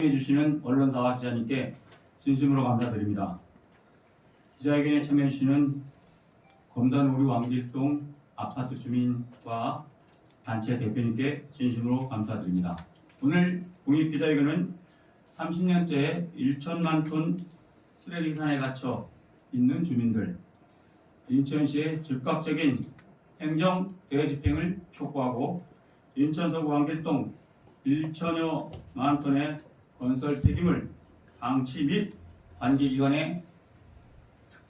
해주시는 언론사와 기자님께 진심으로 감사드립니다. 기자회견에 참여해주시는 검단 오류 왕길동 아파트 주민과 단체 대표님께 진심으로 감사드립니다. 오늘 공익기자회견은 30년째 1천만 톤 쓰레기산에 갇혀 있는 주민들, 인천시의 즉각적인 행정 대집행을 촉구하고 인천 서구 왕길동 1천여만 톤의 건설 폐기물 방치 및 관계기관의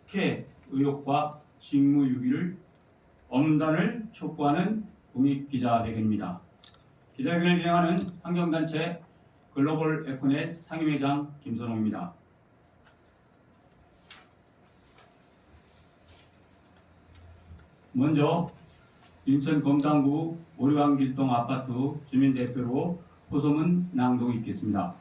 특혜 의혹과 직무유기를 엄단을 촉구하는 공익기자회견입니다. 기자회견을 진행하는 환경단체 글로벌 에코넷 상임회장 김선홍입니다. 먼저 인천 검단구 오류왕길동 아파트 주민대표로 호소문 낭독이 있겠습니다.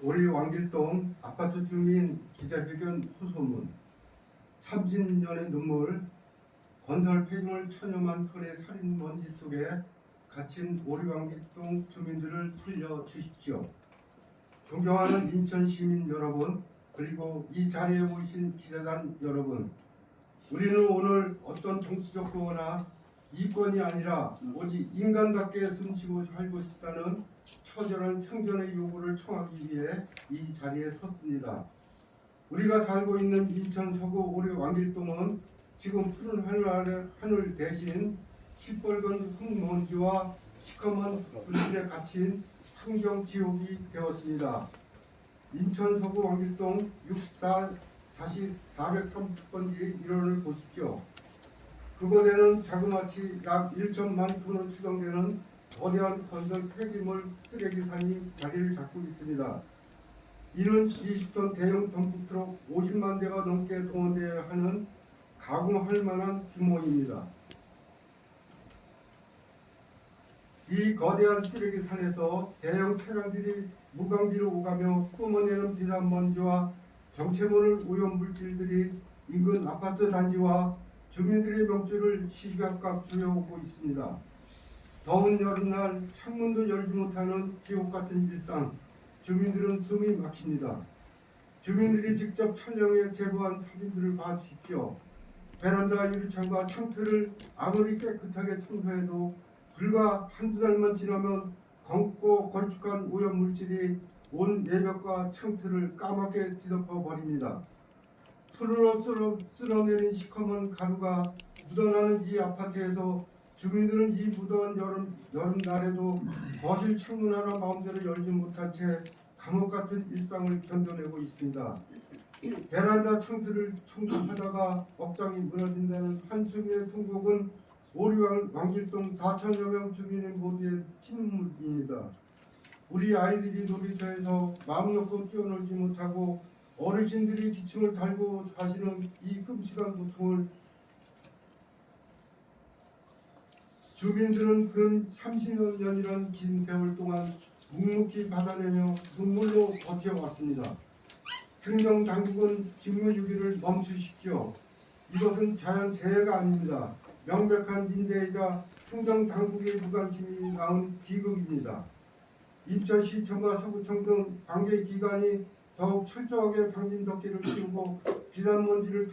오류왕길동 아파트 주민 기자회견 호소문. 30년의 눈물, 건설 폐기물 천여만 톤의 살인 먼지 속에 갇힌 오류왕길동 주민들을 살려주십시오. 존경하는 인천 시민 여러분, 그리고 이 자리에 오신 기자단 여러분, 우리는 오늘 어떤 정치적 구호나 이권이 아니라 오직 인간답게 숨쉬고 살고 싶다는 처절한 생존의 요구를 청하기 위해 이 자리에 섰습니다. 우리가 살고 있는 인천 서구 오류왕길동은 지금 푸른 하늘 대신 시뻘건 흙먼지와 시커먼 불길에 갇힌 환경지옥이 되었습니다. 인천 서구 왕길동 64-430번지 일원을 보십시오. 그곳에는 자그마치 약 1천만 톤으로 추정되는 거대한 건설 폐기물 쓰레기산이 자리를 잡고 있습니다. 이는 20톤 대형 덤프트럭 50만 대가 넘게 동원되어야 하는 가공할 만한 규모입니다. 이 거대한 쓰레기산에서 대형 차량들이 무방비로 오가며 뿜어내는 비산먼지와 정체모를 오염물질들이 인근 아파트 단지와 주민들의 명주를 시시각각 주워오고 있습니다. 더운 여름날 창문도 열지 못하는 지옥같은 일상, 주민들은 숨이 막힙니다. 주민들이 직접 촬영해 제보한 사진들을 봐주십시오. 베란다 유리창과 창틀을 아무리 깨끗하게 청소해도 불과 한두 달만 지나면 검고 걸쭉한 오염물질이 온 내벽과 창틀을 까맣게 뒤덮어 버립니다. 손으로 쓸어내린 시커먼 가루가 묻어나는 이 아파트에서 주민들은 이 무더운 여름날에도 거실 창문 하나 마음대로 열지 못한 채 감옥 같은 일상을 견뎌내고 있습니다. 베란다 창틀을 청소하다가 억장이 무너진다는 한 주민의 통곡은 오류왕길동 4천여 명 주민의 모두의 침묵입니다. 우리 아이들이 놀이터에서 마음 놓고 뛰어놀지 못하고 어르신들이 기침을 달고 사시는 이 끔찍한 고통을 주민들은 근 30여 년이란 긴 세월 동안 묵묵히 받아내며 눈물로 버텨왔습니다. 행정당국은 직무유기를 멈추십시오. 이것은 자연재해가 아닙니다. 명백한 인재이자 행정당국의 무관심이 낳은 비극입니다. 인천시청과 서구청 등 관계기관이 더욱 철저하게 방진덕기를 씌우고 비산먼지를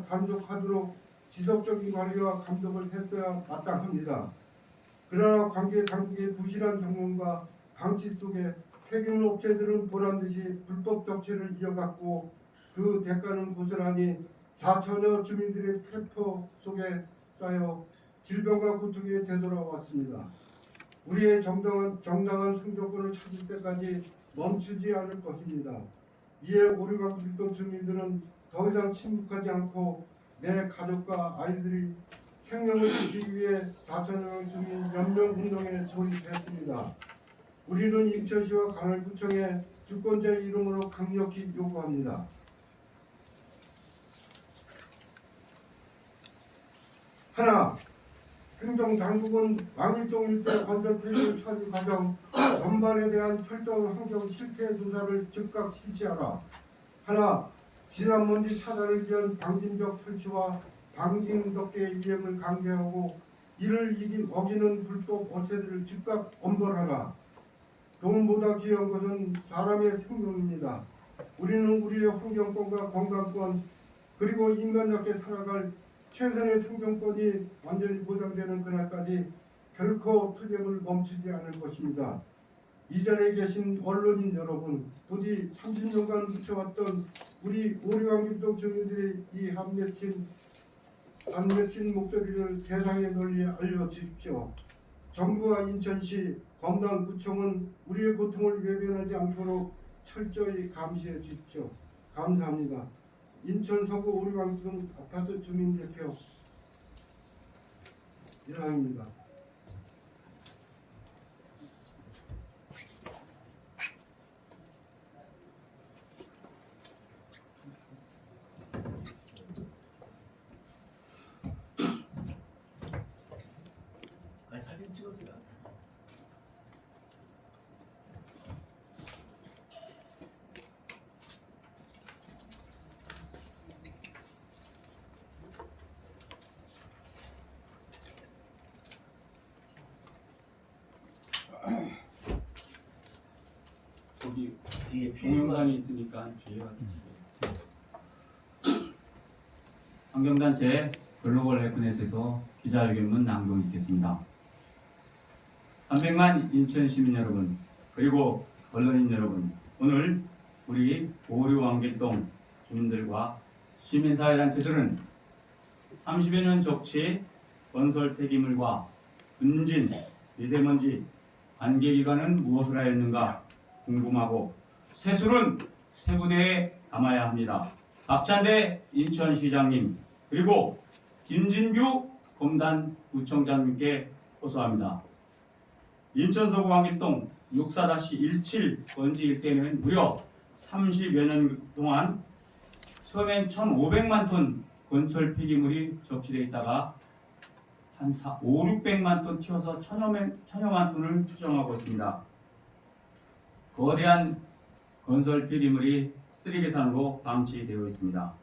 단속하도록 지속적인 관리와 감독을 했어야 마땅합니다. 그러나 관계당국의 부실한 전문과 방치 속에 폐기물 업체들은 보란듯이 불법 적체를 이어갔고 그 대가는 고스란히 4천여 주민들의 폐포 속에 쌓여 질병과 고통이 되돌아왔습니다. 우리의 정당한 생존권을 찾을 때까지 멈추지 않을 것입니다. 이에 오류왕길동 주민들은 더 이상 침묵하지 않고 내 가족과 아이들이 생명을 지키기 위해 4천여 명 주민 연명 운동에 돌입했습니다. 우리는 인천시와 강원구청에 주권자의 이름으로 강력히 요구합니다. 하나, 행정당국은 왕길동 일대 건설 폐기물 처리 과정 전반에 대한 철저한 환경 실태 조사를 즉각 실시하라. 하나, 진화먼지 차단을 위한 방진벽 설치와 방진덮개 이행을 강제하고 이를 어기는 불법 업체들을 즉각 엄벌하라. 돈보다 귀한 것은 사람의 생명입니다. 우리는 우리의 환경권과 건강권 그리고 인간답게 살아갈 최선의 생존권이 완전히 보장되는 그날까지 결코 투쟁을 멈추지 않을 것입니다. 이전에 계신 언론인 여러분, 부디 30년간 묻혀왔던 우리 오류환길동 주민들의 이 안 맺힌 목소리를 세상에 널리 알려주십시오. 정부와 인천시, 검단구청은 우리의 고통을 외면하지 않도록 철저히 감시해 주십시오. 감사합니다. 인천 서구 오류환길동 아파트 주민대표 이상입니다. 아니 사진 찍었어요. 거기 뒤에 동영상이 있으니까 뒤에가 환경단체 글로벌 해프넷에서 기자회견문 낭독 있겠습니다. 300만 인천 시민 여러분 그리고 언론인 여러분, 오늘 우리 오류환길동 주민들과 시민사회단체들은 30여 년 적치 건설 폐기물과 분진, 미세먼지 관계기관은 무엇을 하였는가 궁금하고 세수는 세부대에 담아야 합니다. 박찬대 인천시장님 그리고 김진규 검단구청장님께 호소합니다. 인천 서구 환길동 64-17 번지 일대는 무려 30여 년 동안 처음엔 1,500만 톤 건설 폐기물이 적치되어 있다가 한 500~600만 톤 튀어서 천여만 톤을 추정하고 있습니다. 거대한 건설 폐기물이 쓰레기산으로 방치되어 있습니다.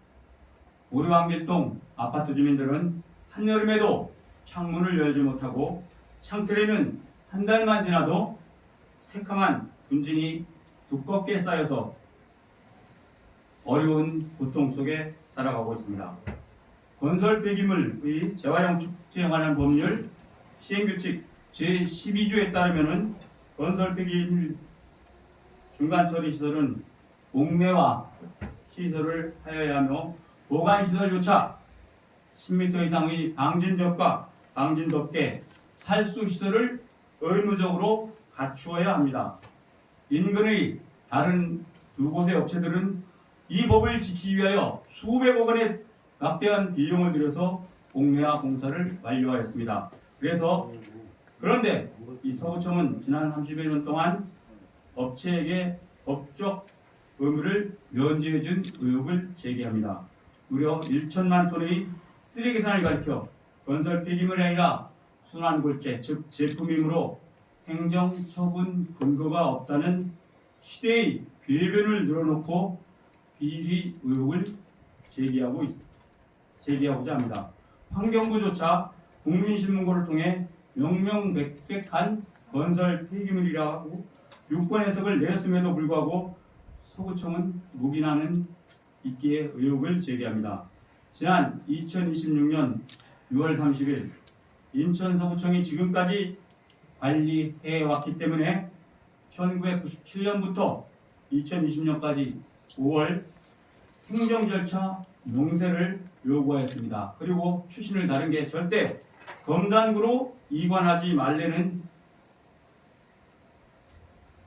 오류환길동 아파트 주민들은 한여름에도 창문을 열지 못하고 창틀에는 한 달만 지나도 새카만 분진이 두껍게 쌓여서 어려운 고통 속에 살아가고 있습니다. 건설 폐기물의 재활용 축제에 관한 법률 시행규칙 제12조에 따르면 건설 폐기물 중간 처리 시설은 옥내화 시설을 하여야 하며 보관 시설조차 10m 이상의 방진벽과 방진덮개, 살수 시설을 의무적으로 갖추어야 합니다. 인근의 다른 두 곳의 업체들은 이 법을 지키기 위하여 수백억 원의 막대한 비용을 들여서 옥내화 공사를 완료하였습니다. 그런데 이 서구청은 지난 30여 년 동안 업체에게 법적 의무를 면제해준 의혹을 제기합니다. 무려 1천만 톤의 쓰레기산을 가리켜 건설 폐기물이 아니라 순환골재, 즉 제품이므로 행정처분 근거가 없다는 시대의 궤변을 늘어놓고 비리 의혹을 제기하고자 합니다. 환경부조차 국민신문고를 통해 명명백백한 건설 폐기물이라고 유권 해석을 내렸음에도 불구하고 서구청은 묵인하는 있기에 의혹을 제기합니다. 지난 2026년 6월 30일 인천 서구청이 지금까지 관리해왔기 때문에 1997년부터 2020년까지 5월 행정 절차 명세를 요구하였습니다. 그리고 추신을 다른 게 절대 검단구로 이관하지 말라는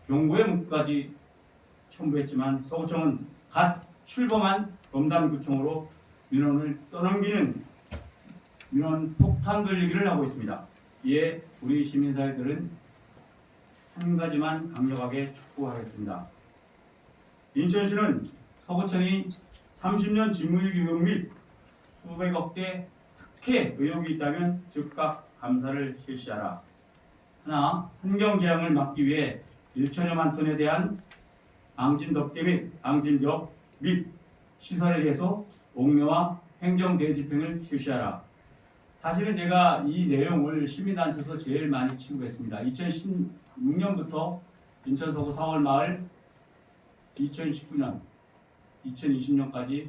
경고의 문까지 첨부했지만 서구청은 갓 출범한 검단구청으로 민원을 떠넘기는 민원 폭탄 돌리기를 하고 있습니다. 이에 우리 시민사회들은 한 가지만 강력하게 촉구하겠습니다. 인천시는 서구청이 30년 직무유기 의혹 및 수백억대 특혜 의혹이 있다면 즉각 감사를 실시하라. 하나, 환경재앙을 막기 위해 1천여만 톤에 대한 방진덮개 및 방진벽 및 시설에 대해서 옥묘와 행정대집행을 실시하라. 사실은 제가 이 내용을 시민단체에서 제일 많이 취급했습니다. 2016년부터 인천서구 4월 마을 2019년, 2020년까지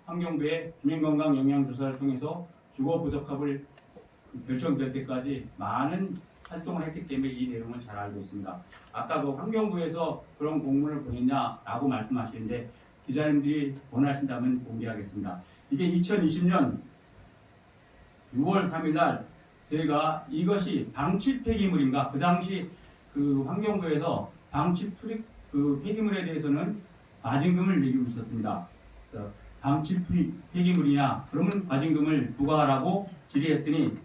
환경부의 주민건강 영향조사를 통해서 주거 부적합을 결정될 때까지 많은 활동을 했기 때문에 이 내용을 잘 알고 있습니다. 아까 그 환경부에서 그런 공문을 보냈냐라고 말씀하시는데 기자님들이 원하신다면 공개하겠습니다. 이게 2020년 6월 3일 날 제가 이것이 방치 폐기물인가, 그 당시 그 환경부에서 방치 그 폐기물에 대해서는 과징금을 매기고 있었습니다. 그래서 방치 폐기물이냐 그러면 과징금을 부과하라고 질의했더니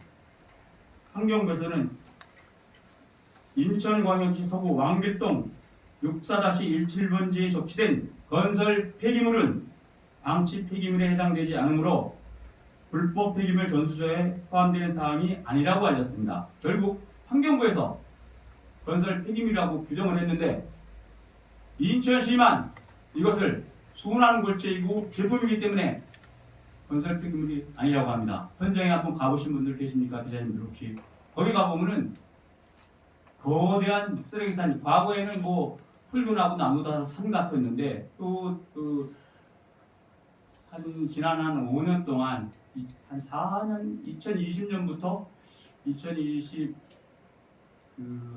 환경부에서는 인천광역시 서구 왕길동 64-17번지에 적시된 건설 폐기물은 방치 폐기물에 해당되지 않으므로 불법 폐기물 전수조에 포함된 사항이 아니라고 알렸습니다. 결국 환경부에서 건설 폐기물이라고 규정을 했는데 인천시만 이것을 순환골재이고 제품이기 때문에 건설 폐기물이 아니라고 합니다. 현장에 한번 가보신 분들 계십니까? 기자님들 혹시? 거기 가보면은 거대한 쓰레기산이, 과거에는 뭐 풀분하고 나무다 산 같았는데 또 지난 한 5년 동안 한 4년 2020년부터 2020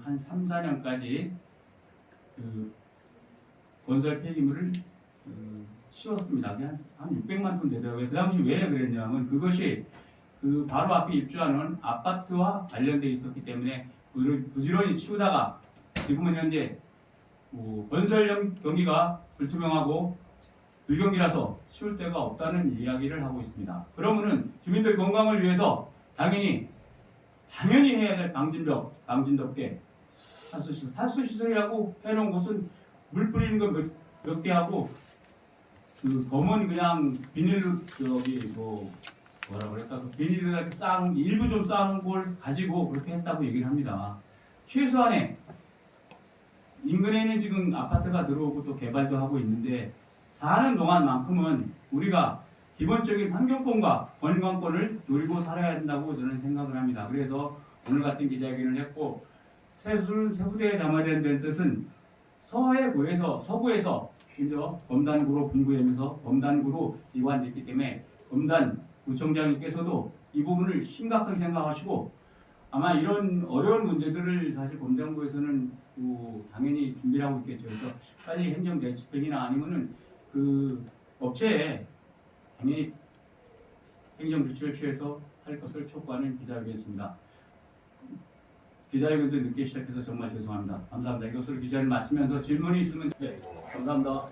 한 3, 4년까지 그 건설 폐기물을 치웠습니다. 한 600만 톤 되더라고요. 그 당시 왜 그랬냐면 그것이 그 바로 앞에 입주하는 아파트와 관련되어 있었기 때문에 부지런히 치우다가 지금은 현재 건설 경기가 불투명하고 불경기라서 치울 데가 없다는 이야기를 하고 있습니다. 그러면은 주민들 건강을 위해서 당연히 해야 될 방진덮개 산수시설이라고 해놓은 곳은 물 뿌리는 거 몇 개 하고 그 검은 그냥 비닐로 뭐라 그럴까 그 비닐을 이렇게 쌓아놓은 일부 좀 쌓아놓은 걸 가지고 그렇게 했다고 얘기를 합니다. 최소한의 인근에는 지금 아파트가 들어오고 또 개발도 하고 있는데 사는 동안만큼은 우리가 기본적인 환경권과 건강권을 누리고 살아야 된다고 저는 생각을 합니다. 그래서 오늘 같은 기자회견을 했고 세수는 세부대에 담아야 된다는 뜻은 서구에서 먼저 검단구로 분구되면서 검단구로 이관됐기 때문에 검단 구청장님께서도 이 부분을 심각하게 생각하시고 아마 이런 어려운 문제들을 사실 검단구에서는 당연히 준비를 하고 있겠죠. 그래서 빨리 행정대책이나 아니면은 그 업체에 당연히 행정조치를 취해서 할 것을 촉구하는 기자회견이었습니다. 기자회견도 늦게 시작해서 정말 죄송합니다. 감사합니다. 이것으로 기자를 마치면서 질문이 있으면 감사합니다.